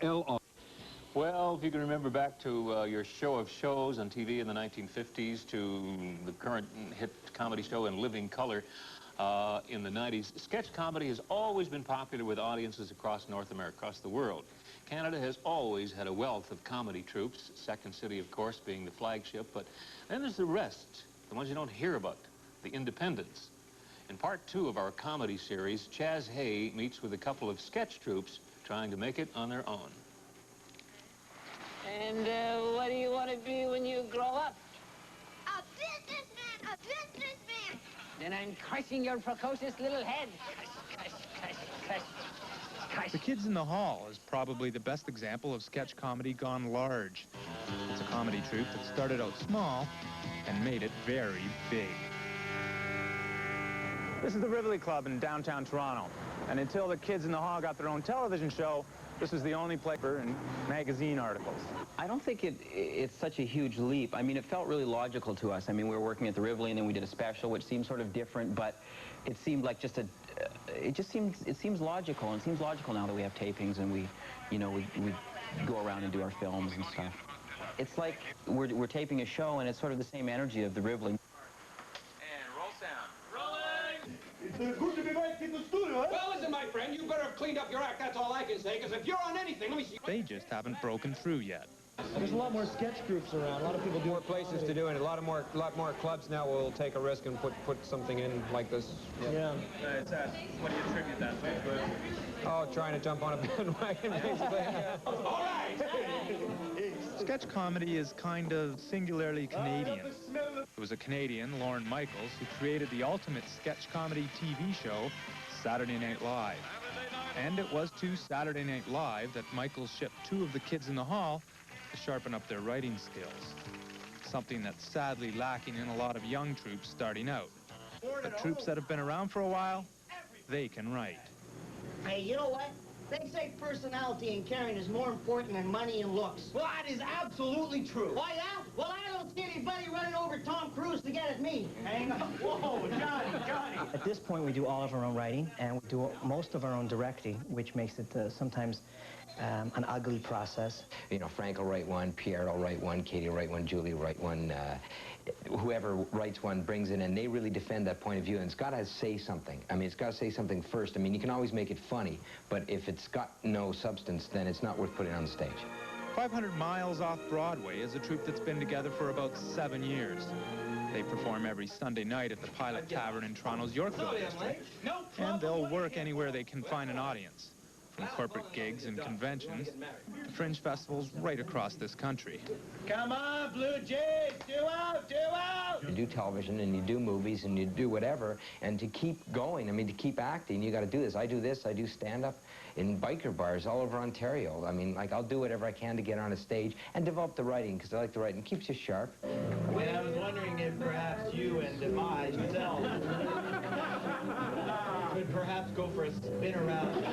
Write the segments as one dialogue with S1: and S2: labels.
S1: L.
S2: Well, if you can remember back to your show of shows on TV in the 1950s to the current hit comedy show in living color in the 90s, sketch comedy has always been popular with audiences across North America, across the world. Canada has always had a wealth of comedy troupes, Second City, of course, being the flagship, but then there's the rest, the ones you don't hear about, the independents. In part 2 of our comedy series, Chaz Hay meets with a couple of sketch troupes trying to make it on their own.
S3: And what do you want to be when you grow up?
S4: A businessman! A businessman!
S3: Then I'm crushing your precocious little head.
S5: The Kids in the Hall is probably the best example of sketch comedy gone large. It's a comedy troupe that started out small and made it very big.
S6: This is the Rivoli Club in downtown Toronto. And until the Kids in the Hall got their own television show, this was the only place for magazine articles.
S7: I don't think it's such a huge leap. I mean, it felt really logical to us. I mean, we were working at the Rivoli, and then we did a special, which seemed sort of different, but it seemed like just it seems logical, and it seems logical now that we have tapings and we go around and do our films and stuff. It's like we're taping a show, and it's sort of the same energy of the Rivoli.
S6: And roll sound. Rolling!
S8: It's good to be back in the studio, eh?
S9: Well, listen, my friend, you better have cleaned up your act, that's all I can say, because if you're on anything, let me see...
S5: They just haven't broken through yet.
S8: There's a lot more sketch groups around. A lot of people do
S9: More places to do it. A lot more clubs now will take a risk and put something in like this.
S8: Yeah.
S6: What do you attribute that to?
S9: Oh, trying to jump on a bandwagon, basically. All right!
S5: Sketch comedy is kind of singularly Canadian. It was a Canadian, Lorne Michaels, who created the ultimate sketch comedy TV show, Saturday Night Live. And it was to Saturday Night Live that Michaels shipped 2 of the Kids in the Hall to sharpen up their writing skills, something that's sadly lacking in a lot of young troupes starting out. But troupes that have been around for a while, they can write.
S10: Hey, you know what? They say personality and caring is more important than money and looks.
S8: Well, that is absolutely true.
S10: Why, yeah? Well, I don't see anybody running over Tom Cruise to get at me.
S8: Hang on. Whoa, Johnny.
S11: At this point, we do all of our own writing, and we do most of our own directing, which makes it sometimes an ugly process.
S12: You know, Frank will write one, Pierre will write one, Katie will write one, Julie will write one. Whoever writes one brings it in, and they really defend that point of view, and it's got to say something. I mean, it's got to say something first. I mean, you can always make it funny, but if it's got no substance, then it's not worth putting on the stage.
S5: 500 Miles Off Broadway is a troupe that's been together for about 7 years. They perform every Sunday night at the Pilot Tavern in Toronto's Yorkville district, and they'll work anywhere they can find an audience, from corporate gigs and conventions to fringe festivals right across this country.
S8: Come on, Blue Jays, do out!
S12: You do television and you do movies and you do whatever, and to keep going, I mean, to keep acting, you got to do this. I do stand-up in biker bars all over Ontario. I mean, like, I'll do whatever I can to get on a stage and develop the writing, because I like the writing. It keeps you sharp.
S8: Well, I was wondering if perhaps you and Demise yourself could perhaps go for a spin around.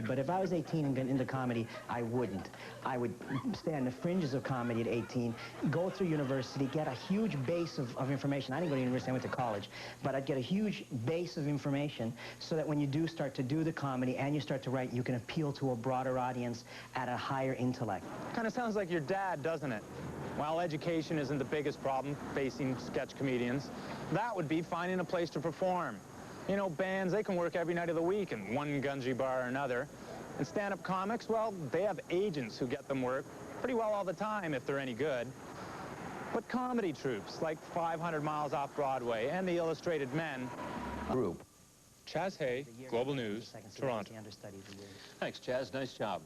S11: But if I was 18 and got into comedy, I wouldn't. I would stay on the fringes of comedy at 18, go through university, get a huge base of information. I didn't go to university, I went to college. But I'd get a huge base of information so that when you do start to do the comedy and you start to write, you can appeal to a broader audience at a higher intellect.
S6: Kind of sounds like your dad, doesn't it? While education isn't the biggest problem facing sketch comedians, that would be finding a place to perform. You know, bands, they can work every night of the week in one Gunji bar or another. And stand-up comics, well, they have agents who get them work pretty well all the time if they're any good. But comedy troupes like 500 Miles Off Broadway and the Illustrated Men
S5: Group. Chaz Hay, Global News, Toronto.
S2: Thanks, Chaz. Nice job.